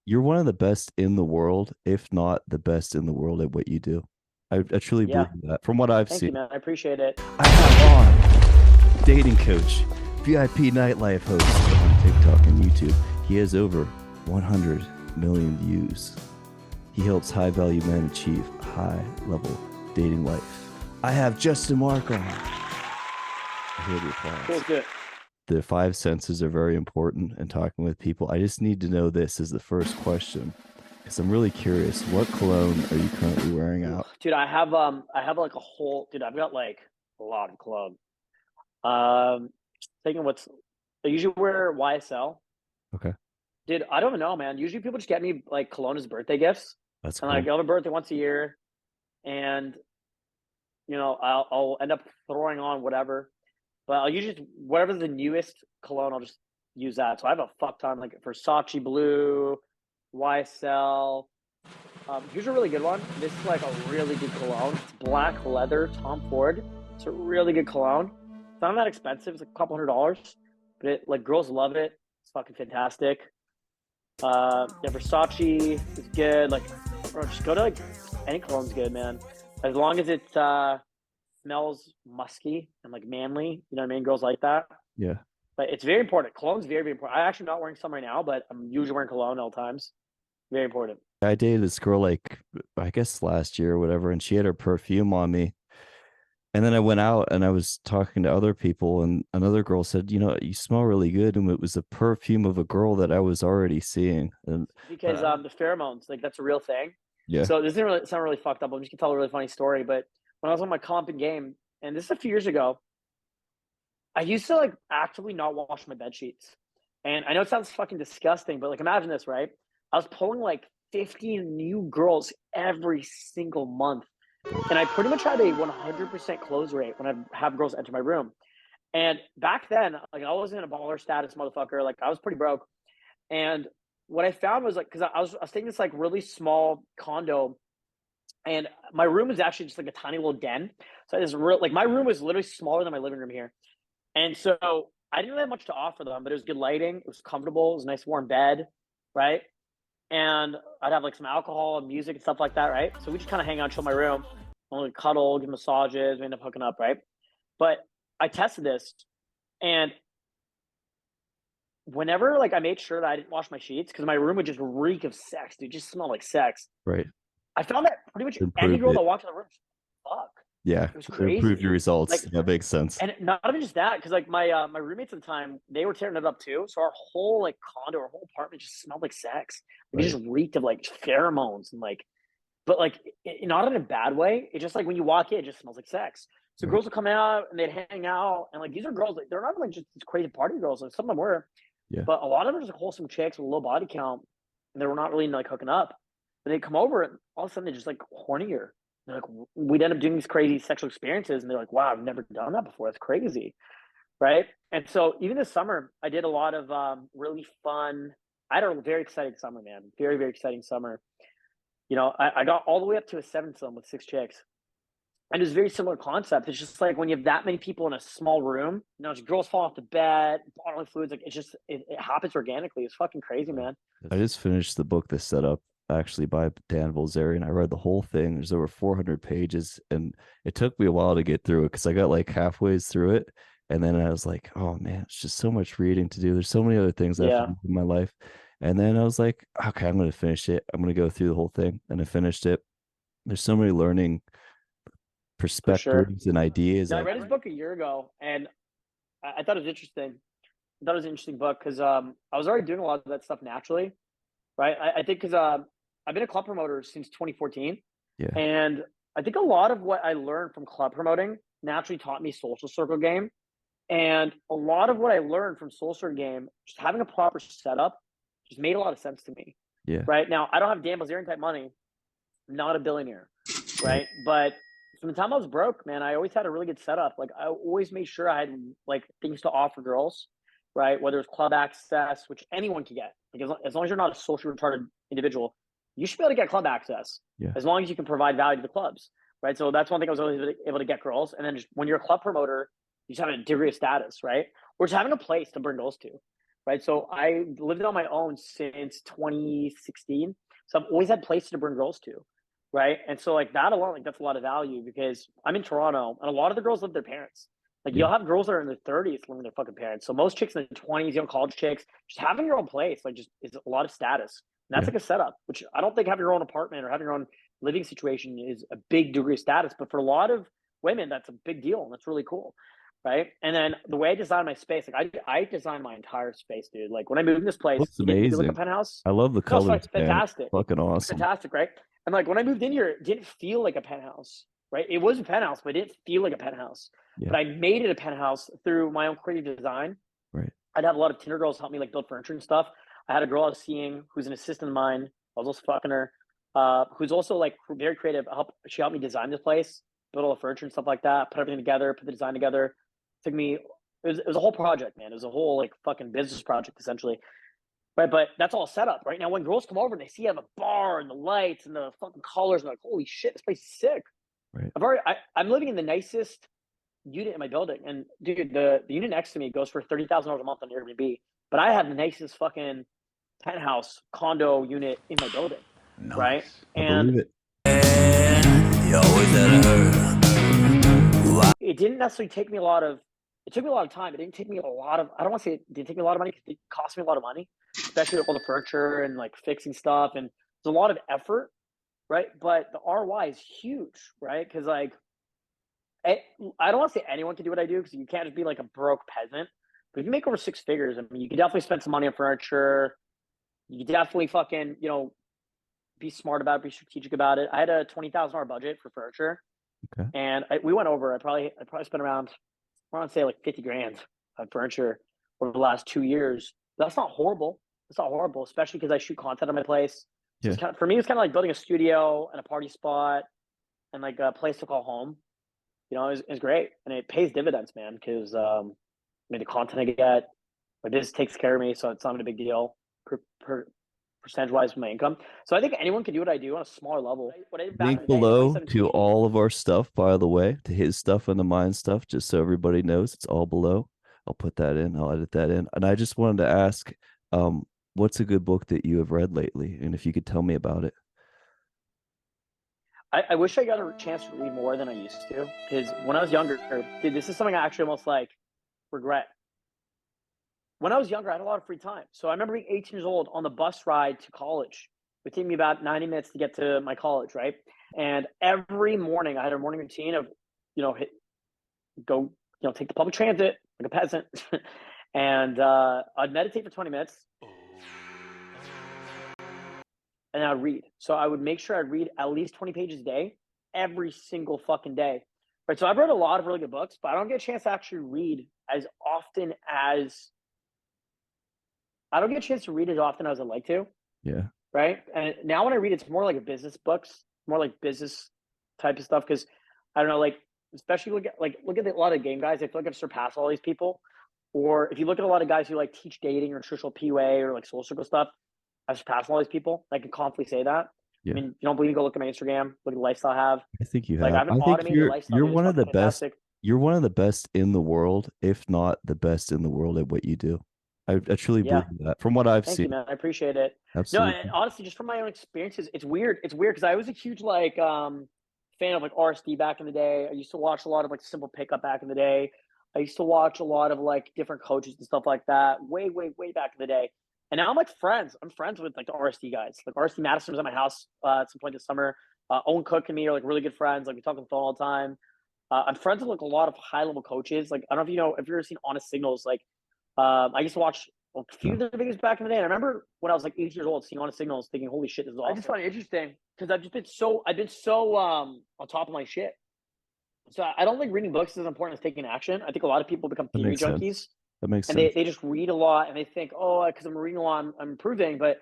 you're one of the best in the world, if not the best in the world at what you do. I truly Yeah. believe that from what I've Thank you, seen. man. I appreciate it. I have on dating coach, VIP nightlife host on TikTok and YouTube. He has over 100 million views. He helps high value men achieve high level dating life. I have Justin Marc on. I hear the Feels applause. good. The five senses are very important in talking with people. I just need to know this as the first question because I'm really curious. What cologne are you currently wearing out? Dude, I have like a whole dude, I've got like a lot of cologne. Um Thinking what's I usually wear YSL. Okay, Dude, I don't know, man. Usually people just get me like cologne as birthday gifts. that's And like cool. I have a birthday once a year and I'll end up throwing on whatever. But I'll usually just whatever's the newest cologne, I'll just use that. So I have a fuck ton like Versace Blue, YSL. Here's a really good one. This is like a really good cologne. It's black leather, Tom Ford. It's a really good cologne. It's not that expensive. It's like a couple $100, but it like girls love it. It's fucking fantastic. Yeah, Versace is good. Like, bro, just go to like any cologne's good, man. As long as it smells musky and like manly. You know what I mean? Girls like that. Yeah. But it's very important. Cologne's very, very important. I'm actually not wearing some right now, but I'm usually wearing cologne all times. Very important. I dated this girl like I guess last year or whatever, and she had her perfume on me. And then I went out and I was talking to other people, and another girl said, "You know, you smell really good." And it was a perfume of a girl that I was already seeing. And Because the pheromones, like that's a real thing. yeah, So this isn't really sound really fucked up. I'm just gonna tell a really funny story. But when I was on my comping game, and this is a few years ago, I used to like actively not wash my bed sheets. And I know it sounds fucking disgusting, but like imagine this, right? I was pulling like 50 new girls every single month. And I pretty much had a 100% close rate when I have girls enter my room. And back then, like I wasn't a baller status motherfucker. Like I was pretty broke. And what I found was like, because I was staying in this like really small condo, and my room was actually just like a tiny little den. So this real like my room was literally smaller than my living room here, and so I didn't really have much to offer them, but it was good lighting, it was comfortable, it was a nice warm bed, right? And I'd have like some alcohol and music and stuff like that, right? So we just kind of hang out, chill in my room, only cuddle, give massages, we end up hooking up, right? But I tested this, and whenever like I made sure that I didn't wash my sheets because my room would just reek of sex, dude, just smell like sex. right. I found that pretty much any Improved girl it. that walked in the room, fuck, Yeah, it was improved your crazy. results. Like, That makes sense. and not even just that, because like my roommates at the time, they were tearing it up too. So our whole like condo, our whole apartment just smelled like sex. Like, it Right. just reeked of like pheromones and like, but like not in a bad way. It just like when you walk in, it just smells like sex. So Right. girls would come out and they'd hang out, and like these are girls, like they're not like just these crazy party girls. Like some of them were, Yeah. but a lot of them are just like wholesome chicks with a low body count, and they were not really like hooking up. But they'd come over and all of a sudden they're just like hornier. They're like, we'd end up doing these crazy sexual experiences, and they're like, wow, I've never done that before. That's crazy, right? And so even this summer, I did a lot of really fun. I had a very exciting summer, man. Very, very exciting summer. I got all the way up to a seventh film with six chicks. And it was a very similar concept. It's just like when you have that many people in a small room, just girls fall off the bed, bodily fluids, like it happens organically. It's fucking crazy, man. I just finished the book, The Setup, actually by Dan Bilzerian. I read the whole thing. There's over 400 pages, and it took me a while to get through it because I got like halfway through it, and then I was like, "Oh man, it's just so much reading to do. There's so many other things I have to Yeah, do in my life." And then I was like, "Okay, I'm going to finish it. I'm going to go through the whole thing," and I finished it. There's so many learning for sure. perspectives and ideas. Now, I I read his book a year ago, and I thought it was interesting. I thought it was an interesting book because I was already doing a lot of that stuff naturally, right? I think because I've been a club promoter since 2014, yeah, and I think a lot of what I learned from club promoting naturally taught me social circle game, and a lot of what I learned from social circle game, just having a proper setup, just made a lot of sense to me. yeah, Right now, I don't have Dan Bilzerian type money. I'm not a billionaire, right, right? But from the time I was broke, man, I always had a really good setup. Like I always made sure I had like things to offer girls, right? Whether it's club access, which anyone can get. Like as long as you're not a socially retarded individual, you should be able to get club access yeah, as long as you can provide value to the clubs, right? So that's one thing I was always able to get girls. And then just when you're a club promoter, you just have a degree of status, right? Or just having a place to bring girls to. right? So I lived on my own since 2016. So I've always had places to bring girls to, right? And so like that alone, like that's a lot of value because I'm in Toronto and a lot of the girls live with their parents. Like Yeah. you'll have girls that are in their 30s living with their fucking parents. So most chicks in their 20s, young college chicks, just having your own place, like just is a lot of status. And that's Yeah. like a setup, which I don't think having your own apartment or having your own living situation is a big degree of status. But for a lot of women, that's a big deal. And that's really cool. Right. And then the way I designed my space, like I designed my entire space, dude. Like when I moved in this place, Looks you didn't feel like a amazing. penthouse. I love the No, it's colors, man. fantastic. Fucking awesome. Fantastic, right? And like when I moved in here, it didn't feel like a penthouse, right? It was a penthouse, but it didn't feel like a penthouse. Yeah. But I made it a penthouse through my own creative design. Right. I'd have a lot of Tinder girls help me like build furniture and stuff. I had a girl I was seeing who's an assistant of mine. I was also fucking her, who's also like very creative. She helped me design this place, build all the furniture and stuff like that, put everything together, put the design together. It took me, it was a whole project, man. It was a whole like fucking business project essentially. Right, but that's all set up, right? Now when girls come over and they see I have a bar and the lights and the fucking colors, and they're like, holy shit, this place is sick. Right. I'm living in the nicest unit in my building. And dude, the unit next to me goes for $30,000 a month on Airbnb. But I have the nicest fucking penthouse condo unit in my building. Nice. Right. And believe it. You always had her. It didn't necessarily take me a lot of time. It didn't take me a lot of, I don't want to say it didn't take me a lot of money because it cost me a lot of money, especially with all the furniture and like fixing stuff. And there's a lot of effort, right? But the ROI is huge, right? Because like, I don't want to say anyone can do what I do because you can't just be like a broke peasant. But if you make over six figures, I mean, you can definitely spend some money on furniture. You can definitely fucking, be smart about it, be strategic about it. I had a $20,000 budget for furniture. Okay. And we went over, I probably spent around, I want to say like 50 grand on furniture over the last 2 years. That's not horrible. It's not horrible, especially because I shoot content on my place. So Yeah. for me, it's kind of like building a studio and a party spot and like a place to call home. It's great. And it pays dividends, man, because the content I get, my business takes care of me. So it's not a big deal per percentage-wise from my income. So I think anyone can do what I do on a smaller level. Link below to all of our stuff, by the way, to his stuff and the mine stuff, just so everybody knows. It's all below. I'll put that in. I'll edit that in. And I just wanted to ask, what's a good book that you have read lately? And if you could tell me about it. I wish I got a chance to read more than I used to. Because when I was younger, dude, this is something I actually almost like regret. When I was younger, I had a lot of free time. So I remember being 18 years old on the bus ride to college. It would take me about 90 minutes to get to my college, right? And every morning I had a morning routine of, take the public transit like a peasant. And I'd meditate for 20 minutes. And I'd read. So I would make sure I'd read at least 20 pages a day, every single fucking day. Right. So I've read a lot of really good books, but I don't get a chance to actually read as often as I'd like to. Yeah. Right. And now when I read, it's more like a business books, more like business type of stuff. Cause I don't know, like, especially look at a lot of game guys. I feel like I've surpassed all these people. Or if you look at a lot of guys who like teach dating or social PUA or like social circle stuff, I've surpassed all these people. I can confidently say that. Yeah. I mean, you don't believe me? Go look at my Instagram. Look at the lifestyle I have. I think you have. Like, I think you're one of the best. You're one of the best in the world, if not the best in the world at what you do. I truly believe that from what I've seen. Thank you, man. I appreciate it. Absolutely. No, and honestly, just from my own experiences, it's weird. It's weird because I was a huge like fan of like RSD back in the day. I used to watch a lot of like Simple Pickup back in the day. I used to watch a lot of like different coaches and stuff like that way back in the day. And now I'm like friends. I'm friends with like the RSD guys. Like RSD Madison was at my house at some point this summer. Owen Cook and me are like really good friends. Like we talk on the phone all the time. I'm friends with like a lot of high level coaches. Like I don't know if you know, if you've ever seen Honest Signals. Like I used to watch a few of their videos back in the day. And I remember when I was like 8 years old, seeing Honest Signals, thinking, "Holy shit, this is awesome." I just find it interesting because I've been so on top of my shit. So I don't think reading books is as important as taking action. I think a lot of people become theory junkies. That makes sense. And they just read a lot and they think, oh, because I'm reading a lot, I'm improving. But,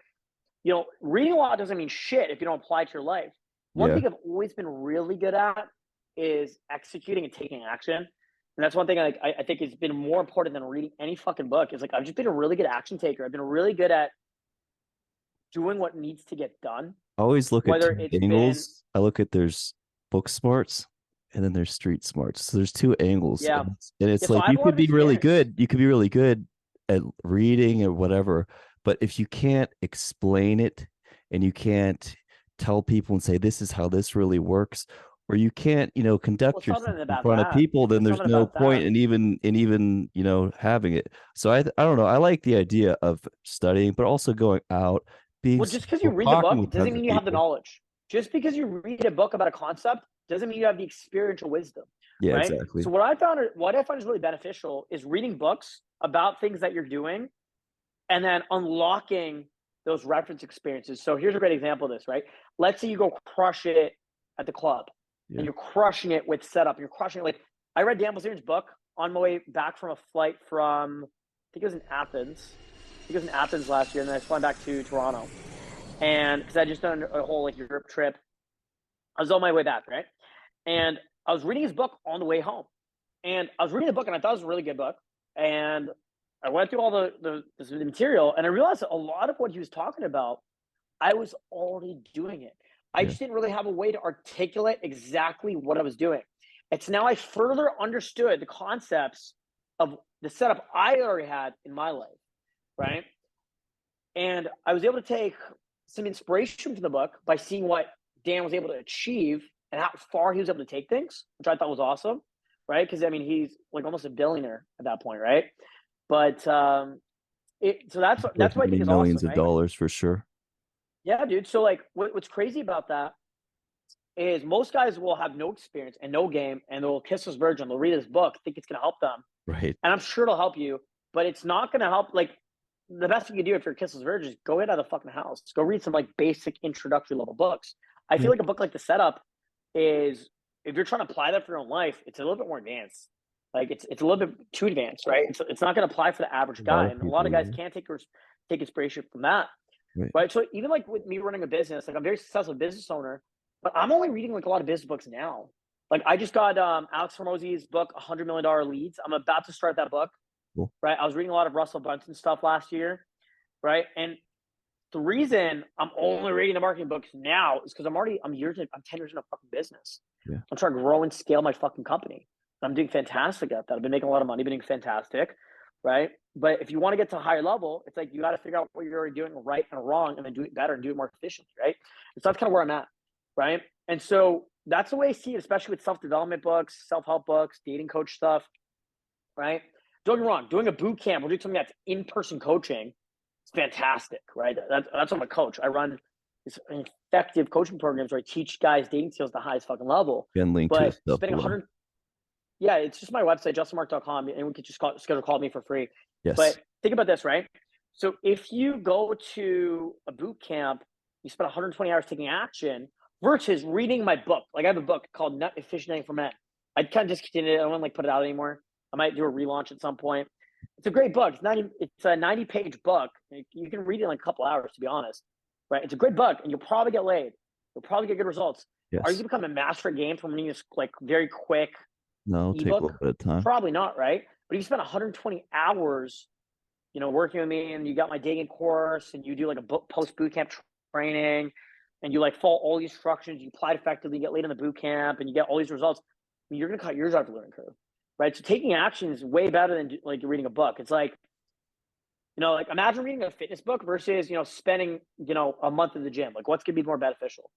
reading a lot doesn't mean shit if you don't apply it to your life. One thing I've always been really good at is executing and taking action. And that's one thing I think has been more important than reading any fucking book. Is like I've just been a really good action taker. I've been really good at doing what needs to get done. I always look at two angles. I look at there's book smarts and then there's street smarts. So there's two angles. Yeah. And it's like you could be really good. You could be really good at reading or whatever, but if you can't explain it and you can't tell people and say this is how this really works, or you can't, Well, conduct it's not yourself even in about front of that. people, then It's not there's even no about point that. in even having it. So I don't know. I like the idea of studying, but also going out, being Well, just because you read the talking book with doesn't other mean you have the people. knowledge. Just because you read a book about a concept doesn't mean you have the experiential wisdom, Yeah, right? exactly. So what I find is really beneficial is reading books about things that you're doing and then unlocking those reference experiences. So here's a great example of this, right? Let's say you go crush it at the club and Yeah. you're crushing it with setup. You're crushing it. Like I read Dan Bilzerian's book on my way back from a flight from, I think it was in Athens. I think it was in Athens last year, and then I was flying back to Toronto. And because I just done a whole like Europe trip, I was on my way back, right? And I was reading his book on the way home. And I was reading the book and I thought it was a really good book. And I went through all the material and I realized that a lot of what he was talking about, I was already doing it. I Yeah. just didn't really have a way to articulate exactly what I was doing. It's now I further understood the concepts of the setup I already had in my life, right? And I was able to take some inspiration from the book by seeing what Dan was able to achieve and how far he was able to take things, which I thought was awesome, right? Because I mean, he's like almost a billionaire at that point, right? But so that's Worth what I many think is millions awesome, of right? dollars for sure. Yeah, dude. So like, what's crazy about that is most guys will have no experience and no game, and they'll kiss his virgin. They'll read his book, think it's going to help them, Right. and I'm sure it'll help you, but it's not going to help. Like the best thing you can do if you're Kisses Virgin is go out of the fucking house. Go read some like basic introductory level books. I feel like a book like The Setup is, if you're trying to apply that for your own life, it's a little bit more advanced. Like it's a little bit too advanced, right? It's not going to apply for the average A lot guy, of and a lot of people, guys can't take inspiration from that, right. right? So even like with me running a business, like I'm a very successful business owner, but I'm only reading like a lot of business books now. Like I just got Alex Hormozy's book, $100 Million Leads. I'm about to start that book. Cool. Right. I was reading a lot of Russell Brunson stuff last year. Right. And the reason I'm only reading the marketing books now is because I'm 10 years in a fucking business. Yeah. I'm trying to grow and scale my fucking company. I'm doing fantastic at that. I've been making a lot of money, been doing fantastic. Right. But if you want to get to a higher level, it's like you got to figure out what you're already doing right and wrong and then do it better and do it more efficiently. Right. So that's kind of where I'm at. Right. And so that's the way I see it, especially with self-development books, self-help books, dating coach stuff. Right. Don't get me wrong. Doing a boot camp or doing something that's in-person coaching, it's fantastic, right? That's what I'm a coach. I run this effective coaching programs where I teach guys dating skills at the highest fucking level. And link to But his stuff spending below. 100, yeah, it's just my website, justinmarc.com, and we could just schedule call me for free. Yes. But think about this, right? So if you go to a boot camp, you spend 120 hours taking action versus reading my book. Like I have a book called Nut Efficient for Men. I kind of discontinued it. I don't want to like put it out anymore. I might do a relaunch at some point. It's a great book. It's a 90-page book. You can read it in like a couple hours, to be honest. Right? It's a great book, and you'll probably get laid. You'll probably get good results. Yes. Are you going to become a master at game from reading this like very quick No, take a little bit of time. Probably not, right? But if you spend 120 hours, working with me, and you got my dating course, and you do like a post boot camp training, and you like follow all these instructions, you apply it effectively, you get laid in the boot camp, and you get all these results, I mean, you're going to cut yours out of the learning curve. Right. So taking action is way better than like you're reading a book. It's like, like imagine reading a fitness book versus, spending, a month in the gym. Like what's going to be more beneficial?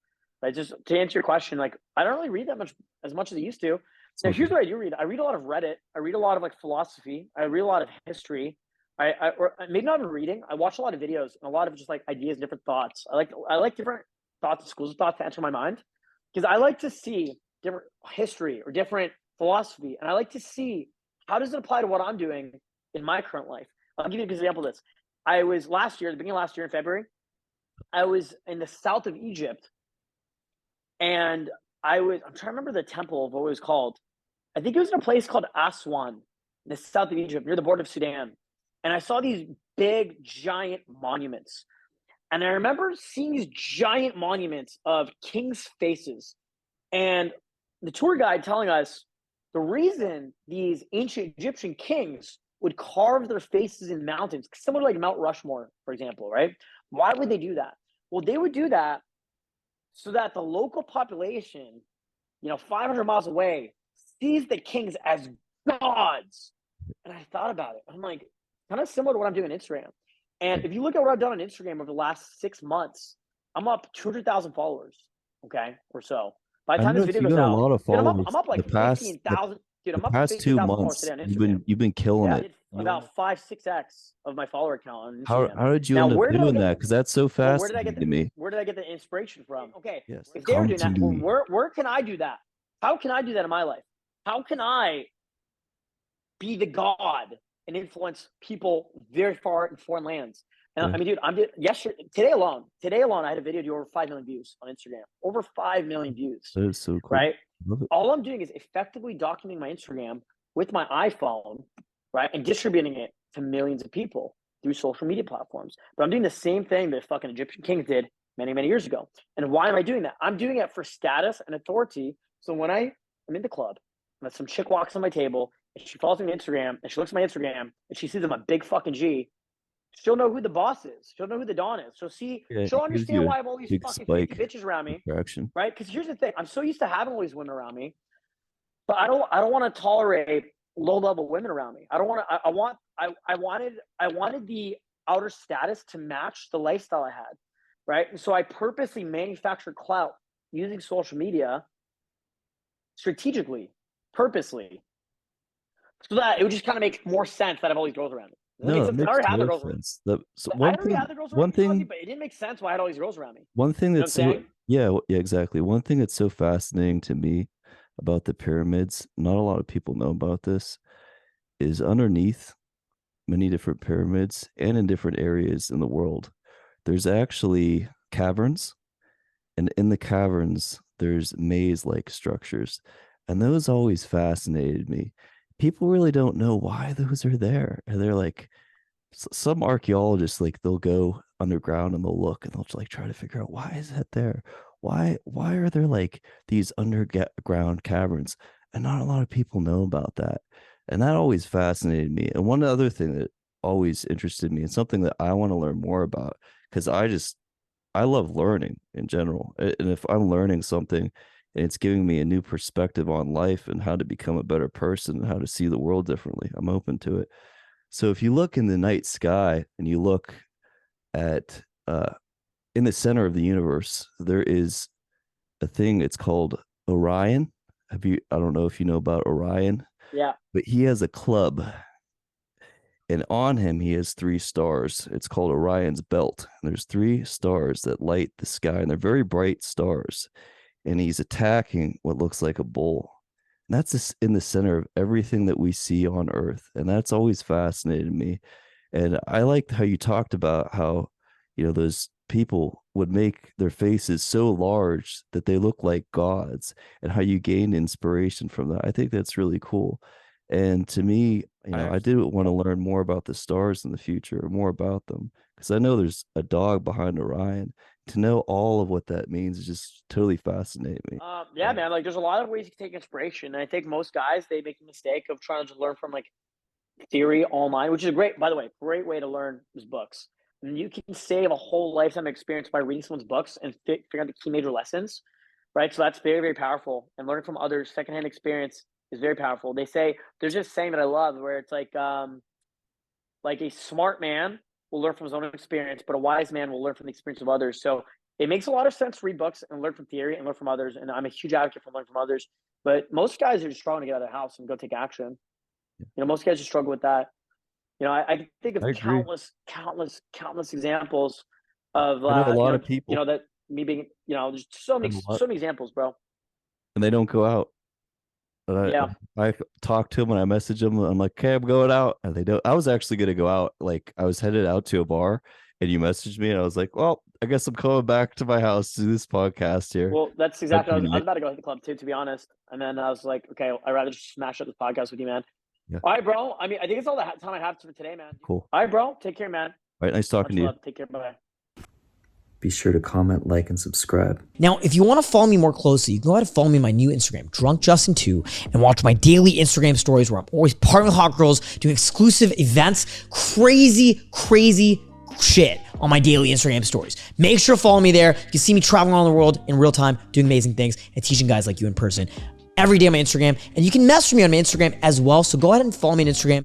Right. Just to answer your question, like I don't really read that much as I used to. Now, here's what I do read. I read a lot of Reddit. I read a lot of like philosophy. I read a lot of history. Or maybe not even reading. I watch a lot of videos and a lot of just like ideas, different thoughts. I like different thoughts, schools of thought to enter my mind because I like to see different history or different philosophy, and I like to see how does it apply to what I'm doing in my current life. I'll give you an example of this. I was the beginning of last year in February, I was in the south of Egypt, and I'm trying to remember the temple of what it was called. I think it was in a place called Aswan, in the south of Egypt, near the border of Sudan. And I saw these big, giant monuments. And I remember seeing these giant monuments of kings' faces. And the tour guide telling us, the reason these ancient Egyptian kings would carve their faces in mountains, similar to like Mount Rushmore, for example, right? Why would they do that? Well, they would do that so that the local population, 500 miles away, sees the kings as gods. And I thought about it. I'm like, kind of similar to what I'm doing on Instagram. And if you look at what I've done on Instagram over the last 6 months, I'm up 200,000 followers, okay, or so. By the time this video goes out, a lot of dude, followers. I'm up like 15,000. Dude, I'm up to 15,000 followers today on Instagram. You've been killing it. About 5-6x of my follower count on Instagram. How did you end up doing that? Because that's so fascinating to me. Where did I get the inspiration from? Okay, yes. If they're doing that, where can I do that? How can I do that in my life? How can I be the god and influence people very far in foreign lands? And I mean, dude, today alone, I had a video do over 5 million views on Instagram. Over 5 million views. That is so cool. Right? All I'm doing is effectively documenting my Instagram with my iPhone, right? And distributing it to millions of people through social media platforms. But I'm doing the same thing that fucking Egyptian kings did many, many years ago. And why am I doing that? I'm doing it for status and authority. So when I am in the club, and some chick walks on my table, and she follows me on Instagram, and she looks at my Instagram, and she sees I'm a big fucking G, she'll know who the boss is. She'll know who the Don is. She'll understand why I have all these fucking 50 bitches around me. Right? Because here's the thing. I'm so used to having all these women around me, but I don't want to tolerate low-level women around me. I wanted the outer status to match the lifestyle I had. Right? And so I purposely manufactured clout using social media strategically, purposely, so that it would just kind of make more sense that I have all these girls around me. No, it makes no sense. One thing, but it didn't make sense why I had all these girls around me. One thing that's yeah, exactly. One thing that's so fascinating to me about the pyramids, not a lot of people know about this, is underneath many different pyramids and in different areas in the world, there's actually caverns, and in the caverns there's maze-like structures, and those always fascinated me. People really don't know why those are there. And they're like, some archaeologists, like, they'll go underground and they'll look and they'll like try to figure out, why is that there? Why are there like these underground caverns? And not a lot of people know about that. And that always fascinated me. And one other thing that always interested me, and something that I want to learn more about, because I love learning in general. And if I'm learning something, and it's giving me a new perspective on life and how to become a better person and how to see the world differently, I'm open to it. So if you look in the night sky and you look at in the center of the universe, there is a thing, it's called Orion. I don't know if you know about Orion. Yeah. But he has a club, and on him he has 3 stars. It's called Orion's belt. And there's 3 stars that light the sky, and they're very bright stars. And he's attacking what looks like a bull. And that's just in the center of everything that we see on Earth. And that's always fascinated me. And I liked how you talked about how, those people would make their faces so large that they look like gods, and how you gained inspiration from that. I think that's really cool. And to me, I did want to learn more about the stars in the future, or more about them, because I know there's a dog behind Orion. To know all of what that means is just totally fascinating me. Yeah, man. Like, there's a lot of ways you can take inspiration. And I think most guys, they make the mistake of trying to learn from like theory online, which is great, by the way, great way to learn is books. And you can save a whole lifetime experience by reading someone's books and figure out the key major lessons, right? So that's very, very powerful. And learning from others, secondhand experience is very powerful. They say, there's this saying that I love where it's like a smart man will learn from his own experience, but a wise man will learn from the experience of others. So it makes a lot of sense to read books and learn from theory and learn from others. And I'm a huge advocate for learning from others. But most guys are just struggling to get out of the house and go take action. Most guys just struggle with that. I think of countless examples of a lot of people. That me being, there's so many examples, bro. And they don't go out. But I talk to them and I message them. I'm like, okay, I'm going out. And they don't. I was actually going to go out. Like, I was headed out to a bar, and you messaged me, and I was like, well, I guess I'm coming back to my house to do this podcast here. Well, that's exactly what I was about to go hit the club too, to be honest. And then I was like, okay, I'd rather just smash up this podcast with you, man. Yeah. All right, bro. I mean, I think it's all the time I have for today, man. Cool. All right, bro. Take care, man. All right, nice talking to you. Take care. Bye. Be sure to comment, like, and subscribe. Now, if you want to follow me more closely, you can go ahead and follow me on my new Instagram, DrunkJustin2, and watch my daily Instagram stories where I'm always partying with hot girls, doing exclusive events, crazy shit on my daily Instagram stories. Make sure to follow me there. You can see me traveling around the world in real time, doing amazing things, and teaching guys like you in person every day on my Instagram. And you can message me on my Instagram as well. So go ahead and follow me on Instagram.